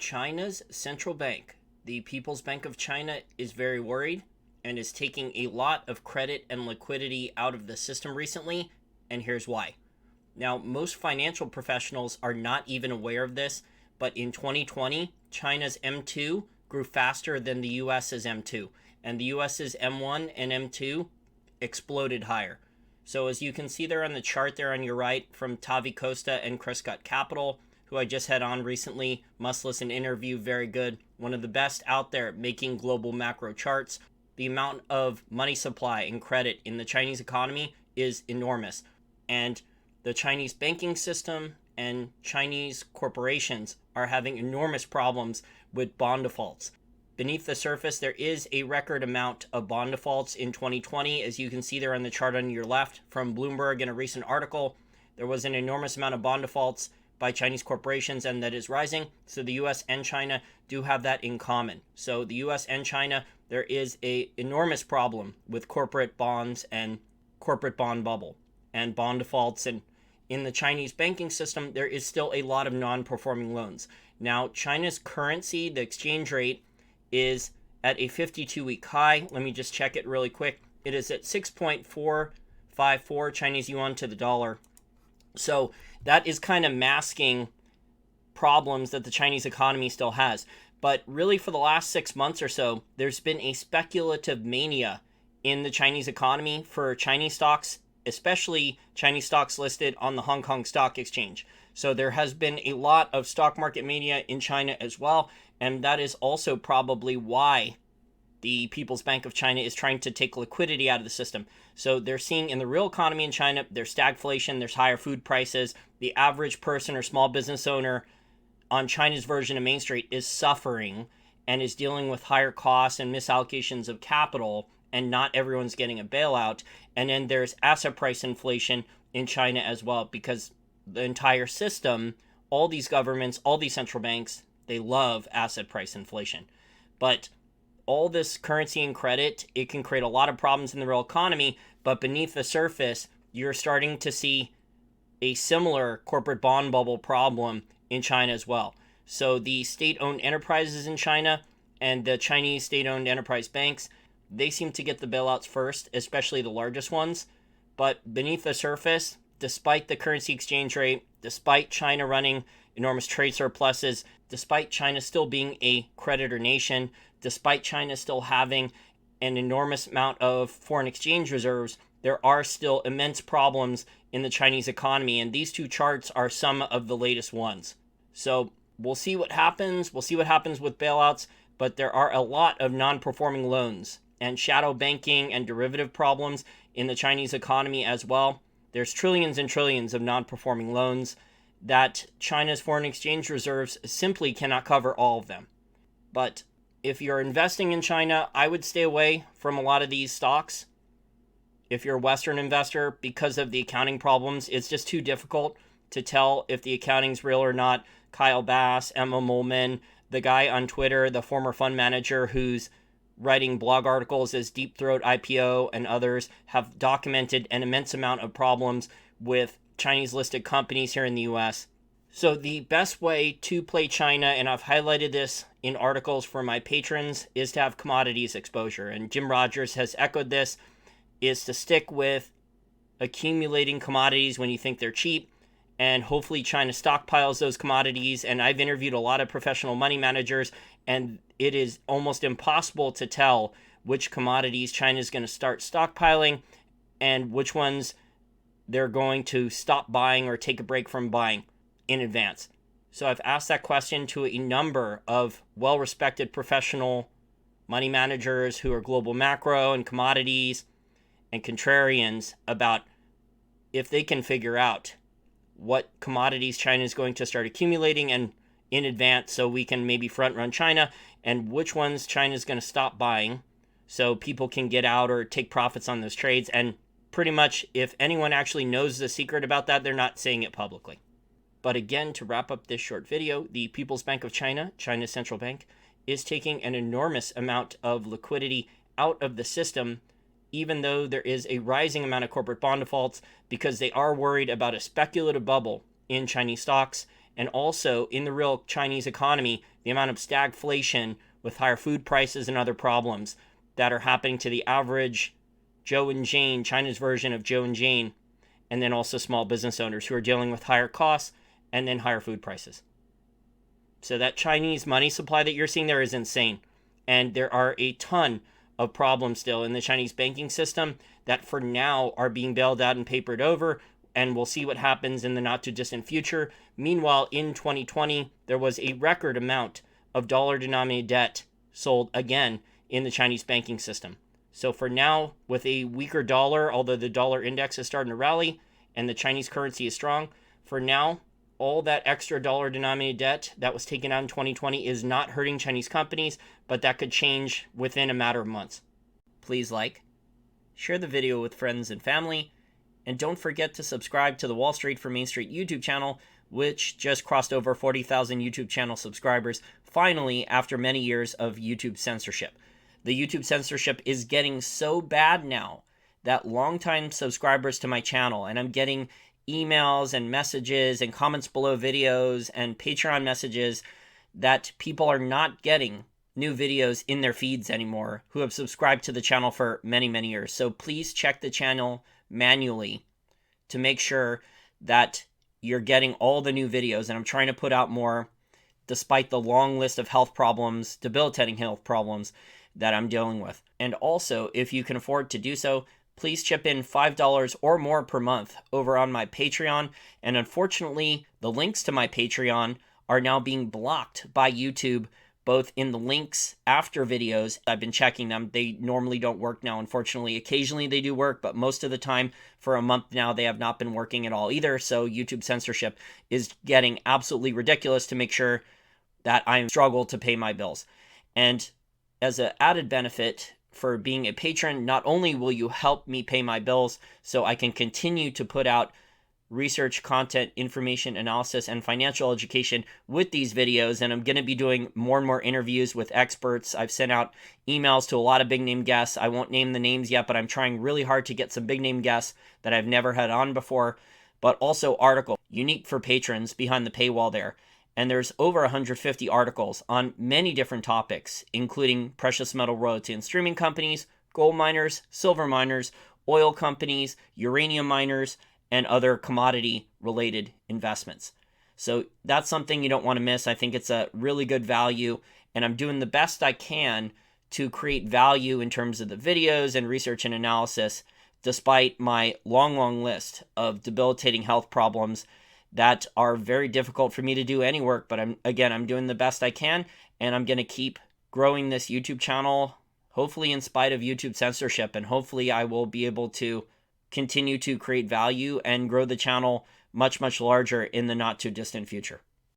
China's central bank, the People's Bank of China, is very worried and is taking a lot of credit and liquidity out of the system recently, and here's why. Now, most financial professionals are not even aware of this, but in 2020, China's M2 grew faster than the US's M2, and the US's M1 and M2 exploded higher. So as you can see there on the chart there on your right from Tavi Costa and Crescott Capital, who I just had on recently, must listen interview, very good, one of the best out there making global macro charts. The amount of money supply and credit in the Chinese economy is enormous, and the Chinese banking system and Chinese corporations are having enormous problems with bond defaults. Beneath the surface, there is a record amount of bond defaults in 2020, as you can see there on the chart on your left from Bloomberg in a recent article. There was an enormous amount of bond defaults by Chinese corporations, and that is rising. So the US and China do have that in common. So the US and China, there is an enormous problem with corporate bonds and corporate bond bubble and bond defaults. And in the Chinese banking system, there is still a lot of non-performing loans. Now, China's currency, the exchange rate, is at a 52-week high. Let me just check it really quick. It is at 6.454 Chinese yuan to the dollar. So that is kind of masking problems that the Chinese economy still has. But really, for the last 6 months or so, there's been a speculative mania in the Chinese economy for Chinese stocks, especially Chinese stocks listed on the Hong Kong Stock Exchange. So there has been a lot of stock market mania in China as well, and that is also probably why the People's Bank of China is trying to take liquidity out of the system. So they're seeing in the real economy in China, there's stagflation, there's higher food prices. The average person or small business owner on China's version of Main Street is suffering and is dealing with higher costs and misallocations of capital, and not everyone's getting a bailout. And then there's asset price inflation in China as well, because the entire system, all these governments, all these central banks, they love asset price inflation. But all this currency and credit, it can create a lot of problems in the real economy, but beneath the surface, you're starting to see a similar corporate bond bubble problem in China as well. So the state-owned enterprises in China and the Chinese state-owned enterprise banks, they seem to get the bailouts first, especially the largest ones. But beneath the surface, despite the currency exchange rate, despite China running enormous trade surpluses, despite China still being a creditor nation, despite China still having an enormous amount of foreign exchange reserves, there are still immense problems in the Chinese economy, and these two charts are some of the latest ones. So we'll see what happens. We'll see what happens with bailouts, but there are a lot of non-performing loans and shadow banking and derivative problems in the Chinese economy as well. There's trillions and trillions of non-performing loans that China's foreign exchange reserves simply cannot cover all of them. But if you're investing in China, I would stay away from a lot of these stocks. If you're a Western investor, because of the accounting problems, it's just too difficult to tell if the accounting's real or not. Kyle Bass, Emma Mullman, the guy on Twitter, the former fund manager who's writing blog articles as Deep Throat IPO and others, have documented an immense amount of problems with Chinese listed companies here in the US. So the best way to play China, and I've highlighted this in articles for my patrons, is to have commodities exposure. And Jim Rogers has echoed this, is to stick with accumulating commodities when you think they're cheap. And hopefully China stockpiles those commodities. And I've interviewed a lot of professional money managers, and it is almost impossible to tell which commodities China is going to start stockpiling and which ones they're going to stop buying or take a break from buying in advance. So I've asked that question to a number of well-respected professional money managers who are global macro and commodities and contrarians about if they can figure out what commodities China is going to start accumulating and in advance, so we can maybe front run China, and which ones China is going to stop buying so people can get out or take profits on those trades. And pretty much, if anyone actually knows the secret about that, they're not saying it publicly. But again, to wrap up this short video, the People's Bank of China, China's central bank, is taking an enormous amount of liquidity out of the system, even though there is a rising amount of corporate bond defaults, because they are worried about a speculative bubble in Chinese stocks And also in the real Chinese economy, the amount of stagflation with higher food prices and other problems that are happening to the average Joe and Jane, China's version of Joe and Jane, and then also small business owners who are dealing with higher costs and then higher food prices. So that Chinese money supply that you're seeing there is insane. And there are a ton of problems still in the Chinese banking system that for now are being bailed out and papered over, and we'll see what happens in the not too distant future. Meanwhile, in 2020, there was a record amount of dollar-denominated debt sold again in the Chinese banking system. So for now, with a weaker dollar, although the dollar index is starting to rally and the Chinese currency is strong, for now, all that extra dollar-denominated debt that was taken out in 2020 is not hurting Chinese companies, but that could change within a matter of months. Please like, share the video with friends and family, and don't forget to subscribe to the Wall Street for Main Street YouTube channel, which just crossed over 40,000 YouTube channel subscribers, finally, after many years of YouTube censorship. The YouTube censorship is getting so bad now that longtime subscribers to my channel, and I'm getting emails and messages and comments below videos and Patreon messages that people are not getting new videos in their feeds anymore who have subscribed to the channel for many, many years. So please check the channel manually to make sure that you're getting all the new videos. And I'm trying to put out more despite the long list of health problems, debilitating health problems that I'm dealing with. And also, if you can afford to do so, please chip in $5 or more per month over on my Patreon. And unfortunately, the links to my Patreon are now being blocked by YouTube, both in the links after videos. I've been checking them. They normally don't work now, unfortunately. Occasionally they do work, but most of the time for a month now, they have not been working at all either. So YouTube censorship is getting absolutely ridiculous to make sure that I struggle to pay my bills. And as an added benefit for being a patron, not only will you help me pay my bills so I can continue to put out research, content, information, analysis, and financial education with these videos, and I'm going to be doing more and more interviews with experts. I've sent out emails to a lot of big name guests. I won't name the names yet, but I'm trying really hard to get some big name guests that I've never had on before, but also articles unique for patrons behind the paywall there. And there's over 150 articles on many different topics, including precious metal royalty and streaming companies, gold miners, silver miners, oil companies, uranium miners, and other commodity-related investments. So that's something you don't want to miss. I think it's a really good value, and I'm doing the best I can to create value in terms of the videos and research and analysis, despite my long list of debilitating health problems that are very difficult for me to do any work. But I'm doing the best I can, and I'm going to keep growing this YouTube channel, hopefully in spite of YouTube censorship, and hopefully I will be able to continue to create value and grow the channel much larger in the not too distant future.